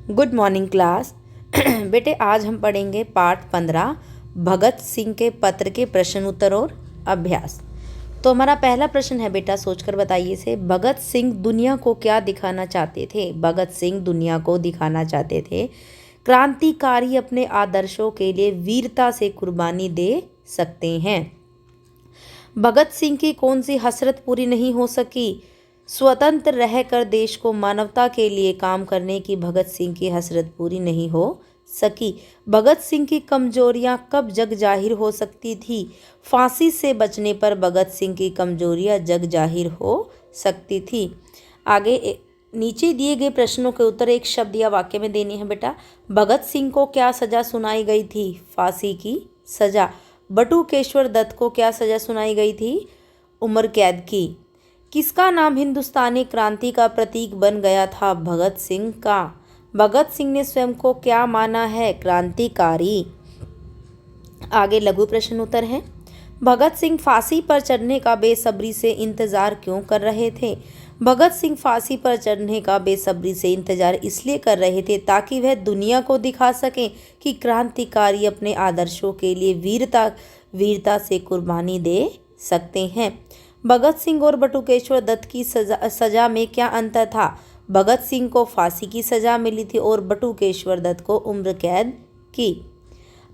Good morning class. बेटे आज हम पढ़ेंगे पाठ 15 भगत सिंह के पत्र के प्रश्न उत्तर और अभ्यास। तो हमारा पहला प्रश्न है बेटा, सोचकर बताइए से, भगत सिंह दुनिया को क्या दिखाना चाहते थे? भगत सिंह दुनिया को दिखाना चाहते थे क्रांतिकारी अपने आदर्शों के लिए वीरता से कुर्बानी दे सकते हैं। भगत सिंह की कौन सी हसरत पूरी नहीं हो सकी? स्वतंत्र रहकर देश को मानवता के लिए काम करने की भगत सिंह की हसरत पूरी नहीं हो सकी। भगत सिंह की कमजोरियां कब जग जाहिर हो सकती थी? फांसी से बचने पर भगत सिंह की कमजोरियां जग जाहिर हो सकती थी। आगे नीचे दिए गए प्रश्नों के उत्तर एक शब्द या वाक्य में देनी है बेटा। भगत सिंह को क्या सजा सुनाई गई थी? फांसी की सजा। बटुकेश्वर दत्त को क्या सजा सुनाई गई थी? उम्र कैद की। किसका नाम हिंदुस्तानी क्रांति का प्रतीक बन गया था? भगत सिंह का। भगत सिंह ने स्वयं को क्या माना है? क्रांतिकारी। आगे लघु प्रश्न उत्तर है। भगत सिंह फांसी पर चढ़ने का बेसब्री से इंतजार क्यों कर रहे थे? भगत सिंह फांसी पर चढ़ने का बेसब्री से इंतजार इसलिए कर रहे थे ताकि वह दुनिया को दिखा सकें कि क्रांतिकारी अपने आदर्शों के लिए वीरता से कुर्बानी दे सकते हैं। भगत सिंह और बटुकेश्वर दत्त की सजा में क्या अंतर था? भगत सिंह को फांसी की सजा मिली थी और बटुकेश्वर दत्त को उम्र कैद की।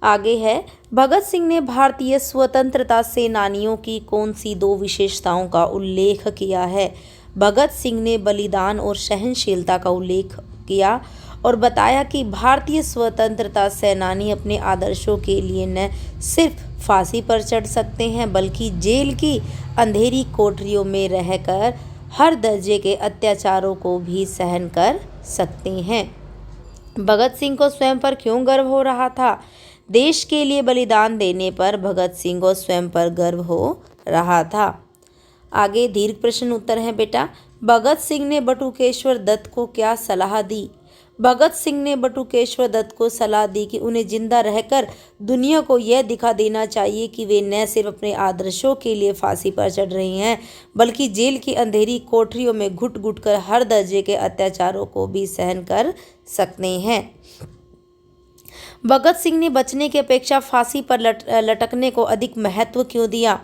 आगे है, भगत सिंह ने भारतीय स्वतंत्रता सेनानियों की कौन सी दो विशेषताओं का उल्लेख किया है? भगत सिंह ने बलिदान और सहनशीलता का उल्लेख किया और बताया कि भारतीय स्वतंत्रता सेनानी अपने आदर्शों के लिए न सिर्फ फांसी पर चढ़ सकते हैं बल्कि जेल की अंधेरी कोठरियों में रहकर हर दर्जे के अत्याचारों को भी सहन कर सकते हैं। भगत सिंह को स्वयं पर क्यों गर्व हो रहा था? देश के लिए बलिदान देने पर भगत सिंह को स्वयं पर गर्व हो रहा था। आगे दीर्घ प्रश्न उत्तर है बेटा। भगत सिंह ने बटुकेश्वर दत्त को क्या सलाह दी? भगत सिंह ने बटुकेश्वर दत्त को सलाह दी कि उन्हें जिंदा रहकर दुनिया को यह दिखा देना चाहिए कि वे न सिर्फ अपने आदर्शों के लिए फांसी पर चढ़ रही हैं बल्कि जेल की अंधेरी कोठरियों में घुट घुट कर हर दर्जे के अत्याचारों को भी सहन कर सकते हैं। भगत सिंह ने बचने की अपेक्षा फांसी पर लटकने को अधिक महत्व क्यों दिया?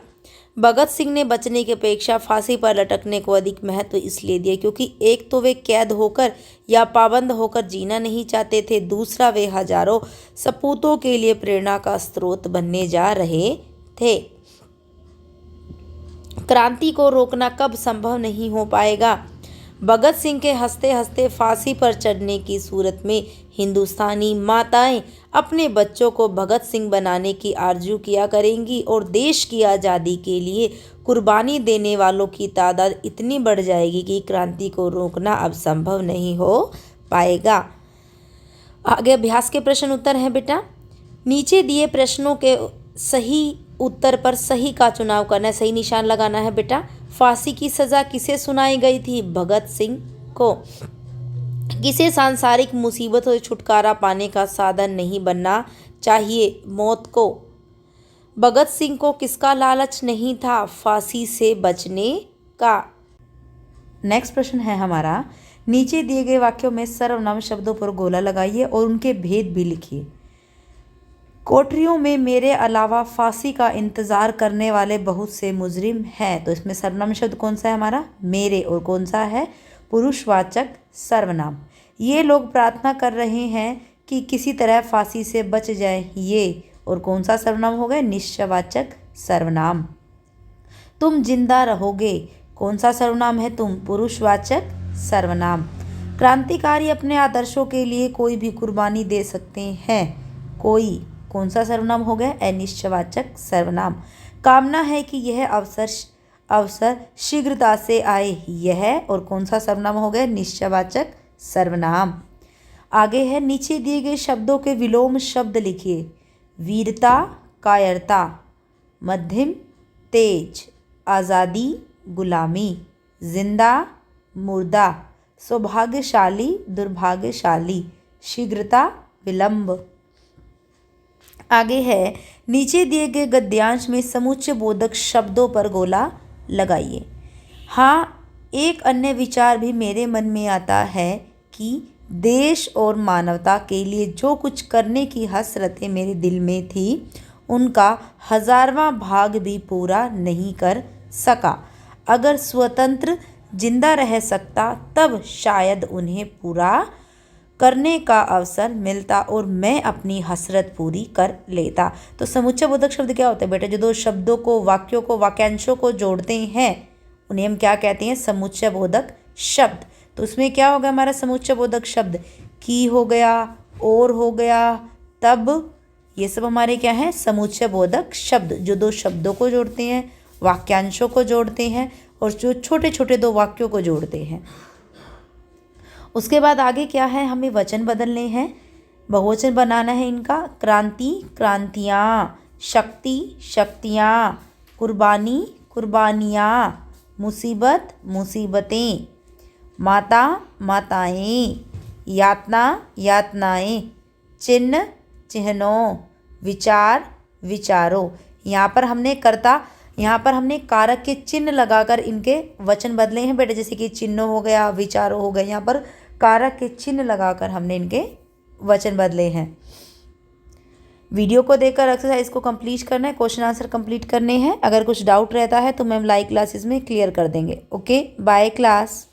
भगत सिंह ने बचने की अपेक्षा फांसी पर लटकने को अधिक महत्व इसलिए दिया क्योंकि एक तो वे कैद होकर या पाबंद होकर जीना नहीं चाहते थे, दूसरा वे हजारों सपूतों के लिए प्रेरणा का स्रोत बनने जा रहे थे। क्रांति को रोकना कब संभव नहीं हो पाएगा? भगत सिंह के हंसते हंसते फांसी पर चढ़ने की सूरत में हिंदुस्तानी माताएं अपने बच्चों को भगत सिंह बनाने की आरजू किया करेंगी और देश की आज़ादी के लिए कुर्बानी देने वालों की तादाद इतनी बढ़ जाएगी कि क्रांति को रोकना अब संभव नहीं हो पाएगा। आगे अभ्यास के प्रश्न उत्तर हैं बेटा। नीचे दिए प्रश्नों के सही उत्तर पर सही का चुनाव करना है, सही निशान लगाना है बेटा। फांसी की सजा किसे सुनाई गई थी? भगत सिंह को। किसे सांसारिक मुसीबतों से छुटकारा पाने का साधन नहीं बनना चाहिए? मौत को। भगत सिंह को किसका लालच नहीं था? फांसी से बचने का। नेक्स्ट प्रश्न है हमारा, नीचे दिए गए वाक्यों में सर्वनाम शब्दों पर गोला लगाइए और उनके भेद भी लिखिए। कोठरियों में मेरे अलावा फांसी का इंतजार करने वाले बहुत से मुजरिम हैं। तो इसमें सर्वनाम शब्द कौन सा है हमारा? मेरे। और कौन सा है? पुरुषवाचक सर्वनाम। ये लोग प्रार्थना कर रहे हैं कि किसी तरह फांसी से बच जाए। ये। और कौन सा सर्वनाम हो गया? निश्चयवाचक सर्वनाम। तुम जिंदा रहोगे। कौन सा सर्वनाम है? तुम। पुरुषवाचक सर्वनाम। क्रांतिकारी अपने आदर्शों के लिए कोई भी कुर्बानी दे सकते हैं। कोई। कौन सा सर्वनाम हो गया? अनिश्चयवाचक सर्वनाम। कामना है कि यह अवसर शीघ्रता से आए। यह। और कौन सा सर्वनाम हो गया? निश्चयवाचक सर्वनाम। आगे है, नीचे दिए गए शब्दों के विलोम शब्द लिखिए। वीरता, कायरता। मध्यम, तेज। आज़ादी, गुलामी। जिंदा, मुर्दा। सौभाग्यशाली, दुर्भाग्यशाली। शीघ्रता, विलंब। आगे है, नीचे दिए गए गद्यांश में समुच्चय बोधक शब्दों पर गोला लगाइए। हाँ, एक अन्य विचार भी मेरे मन में आता है कि देश और मानवता के लिए जो कुछ करने की हसरतें मेरे दिल में थी उनका 1000वां भाग भी पूरा नहीं कर सका। अगर स्वतंत्र जिंदा रह सकता तब शायद उन्हें पूरा करने का अवसर मिलता और मैं अपनी हसरत पूरी कर लेता। तो समुच्चय बोधक शब्द क्या होता है बेटा? जो दो शब्दों को, वाक्यों को, वाक्यांशों को जोड़ते हैं उन्हें हम क्या कहते हैं? समुच्चय बोधक शब्द। तो उसमें क्या होगा हमारा समुच्चय बोधक शब्द? की हो गया, और हो गया, तब, ये सब हमारे क्या हैं? समुच्चय बोधक शब्द, जो दो शब्दों को जोड़ते हैं, वाक्यांशों को जोड़ते हैं और जो छोटे छोटे दो वाक्यों को जोड़ते हैं। उसके बाद आगे क्या है? हमें वचन बदलने हैं, बहुवचन बनाना है इनका। क्रांति, क्रांतियाँ, शक्ति, शक्तियाँ, कुर्बानी, कुर्बानियाँ, मुसीबत, मुसीबतें, माता, माताएं, यातना, यातनाएं, चिन्ह, चिन्हों, विचार, विचारों। यहाँ पर हमने कारक के चिन्ह लगाकर इनके वचन बदले हैं बेटे, जैसे कि चिन्हों हो गया, विचारों हो गए। यहाँ पर कारक के चिन्ह लगाकर हमने इनके वचन बदले हैं। वीडियो को देखकर एक्सरसाइज को कंप्लीट करना है, क्वेश्चन आंसर कंप्लीट करने हैं। अगर कुछ डाउट रहता है तो मैम लाइव क्लासेस में क्लियर कर देंगे। Okay, bye class.